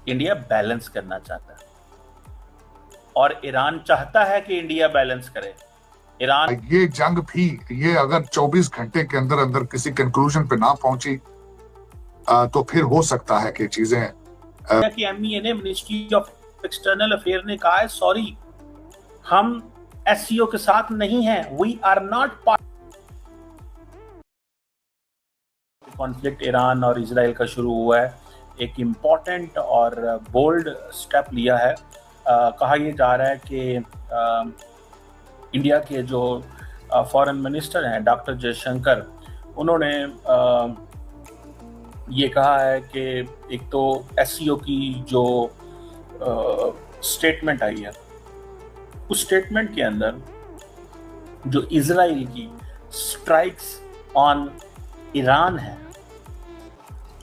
India balance करना चाहता है और ईरान चाहता है कि इंडिया बैलेंस करे। ईरान ये जंग भी, ये अगर 24 घंटे के अंदर अंदर किसी कंक्लूजन पे ना पहुंची तो फिर हो सकता है कि चीजें की एमईए ने, मिनिस्ट्री ऑफ एक्सटर्नल अफेयर ने कहा है सॉरी, हम एससीओ के साथ नहीं हैं, we are not part. Conflict Iran और इजराइल का शुरू हुआ है, एक इम्पॉर्टेंट और बोल्ड स्टेप लिया है। कहा यह जा रहा है कि इंडिया के जो फॉरेन मिनिस्टर हैं डॉक्टर जयशंकर, उन्होंने ये कहा है कि एक तो एससीओ की जो स्टेटमेंट आई है, उस स्टेटमेंट के अंदर जो इजराइल की स्ट्राइक्स ऑन ईरान है,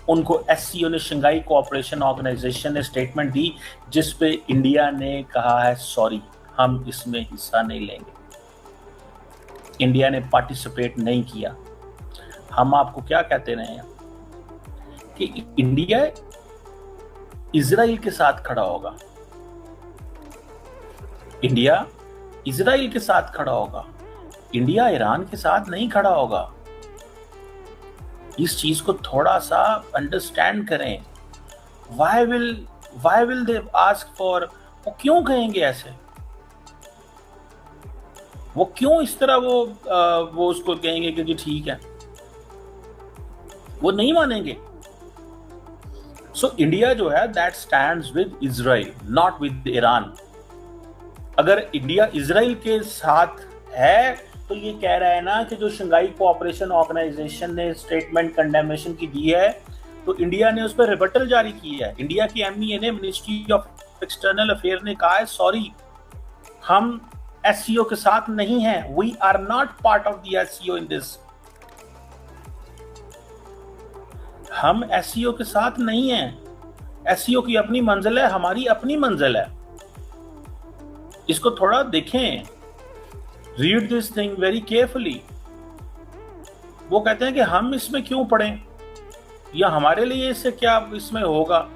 उनको एससीओ ने, शंघाई कोऑपरेशन ऑर्गेनाइजेशन ने स्टेटमेंट दी जिस पे इंडिया ने कहा है सॉरी, हम इसमें हिस्सा नहीं लेंगे। इंडिया ने पार्टिसिपेट नहीं किया। हम आपको क्या कहते रहे हैं कि इंडिया इजराइल के साथ खड़ा होगा, इंडिया इजराइल के साथ खड़ा होगा, इंडिया ईरान के साथ नहीं खड़ा होगा। इस चीज को थोड़ा सा अंडरस्टैंड करें। Why will they ask for, वो क्यों कहेंगे ऐसे, वो क्यों इस तरह वो उसको कहेंगे कि ठीक है, वो नहीं मानेंगे। सो इंडिया जो है that stands with Israel, not with Iran. अगर इंडिया इजराइल के साथ है तो ये कह रहा है ना कि जो शंघाई कोऑपरेशन ऑर्गेनाइजेशन ने स्टेटमेंट कंडेमनेशन की दी है, तो इंडिया ने उस पर रिबटल जारी की है। इंडिया की एमईए ने, मिनिस्ट्री ऑफ एक्सटर्नल अफेयर ने कहा है सॉरी, हम एससीओ के साथ नहीं हैं, we are not part of the SCO in this. हम एससीओ के साथ नहीं हैं। एससीओ की अपनी मंजिल है, हमारी अपनी मंजिल है। इसको थोड़ा देखें, read this thing very carefully. वो कहते हैं कि हम इसमें क्यों पढ़ें, या हमारे लिए इससे क्या इसमें होगा।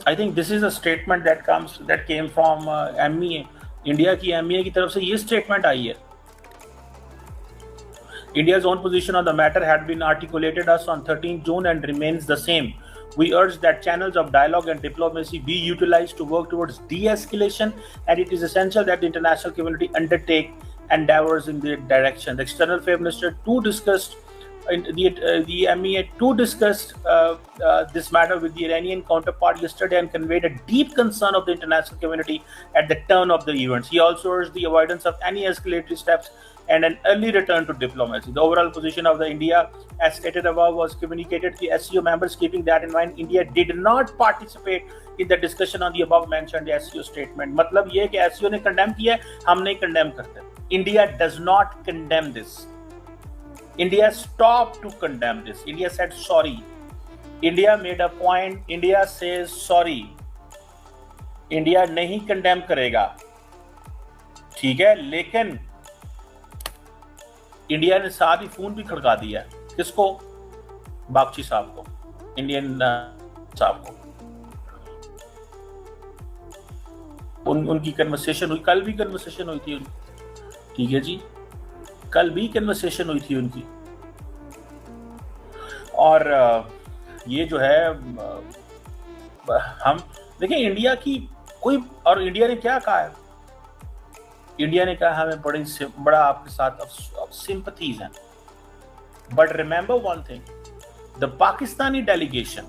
I think this is a statement that came from MEA. India की एमईए की तरफ से ये स्टेटमेंट आई है। India's own position on the matter had been articulated us on 13 June and remains the same. We urge that channels of dialogue and diplomacy be utilized to work towards de-escalation, and it is essential that the international community undertake endeavors in that direction. The External Affairs Minister too discussed the MEA too discussed this matter with the Iranian counterpart yesterday and conveyed a deep concern of the international community at the turn of the events. He also urged the avoidance of any escalatory steps and an early return to diplomacy. The overall position of the India, as stated above, was communicated to the SCO members. Keeping that in mind, India did not participate in the discussion on the above mentioned SCO statement. मतलब ये कि SCO ने condemn किया, हम नहीं condemn करते. India does not condemn this. India stopped to condemn this. India said sorry. India made a point. India says sorry. India नहीं condemn करेगा, ठीक है, लेकिन इंडिया ने साथ ही फोन भी खड़का दिया। किसको? बागची साहब को, इंडियन साहब को। उनकी कन्वर्सेशन हुई, कल भी कन्वर्सेशन हुई थी उनकी, ठीक है जी, कल भी कन्वर्सेशन हुई थी उनकी। और ये जो है हम देखें इंडिया की कोई, और इंडिया ने क्या कहा है, इंडिया ने कहा हमें बड़ा आपके साथ सिंपथीज हैं। But remember one thing, the Pakistani delegation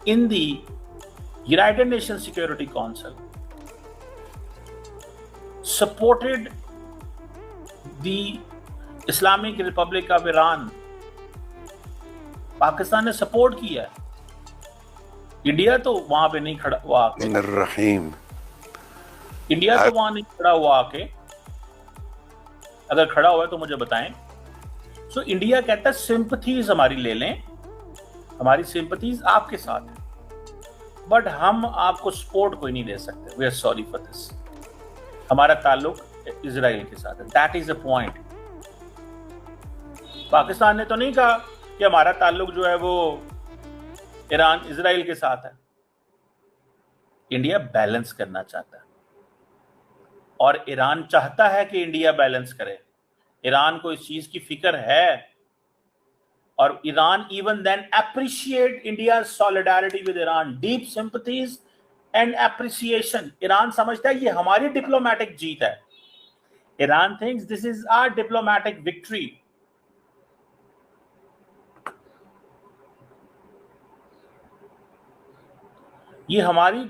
in the United nation security council supported the Islamic Republic of Iran. Pakistan ने सपोर्ट किया है, इंडिया तो वहां पे नहीं खड़ा हुआ आके। इंडिया तो वहां नहीं खड़ा हुआ आके, अगर खड़ा हुआ है तो मुझे बताएं। सो इंडिया कहता है सिंपथीज हमारी ले लें, हमारी सिंपथीज आपके साथ है, बट हम आपको सपोर्ट कोई नहीं दे सकते। We are sorry for this. हमारा ताल्लुक इजराइल के साथ है, that is the point. Pakistan ने तो नहीं कहा कि हमारा ताल्लुक जो है वो ईरान इजराइल के साथ है। इंडिया बैलेंस करना चाहता है और ईरान चाहता है कि इंडिया बैलेंस करे। ईरान को इस चीज की फिक्र है और Iran even then appreciate India's solidarity with Iran, deep sympathies and appreciation। Iran समझता है ये हमारी डिप्लोमेटिक जीत है। Iran thinks this is our diplomatic victory। ये हमारी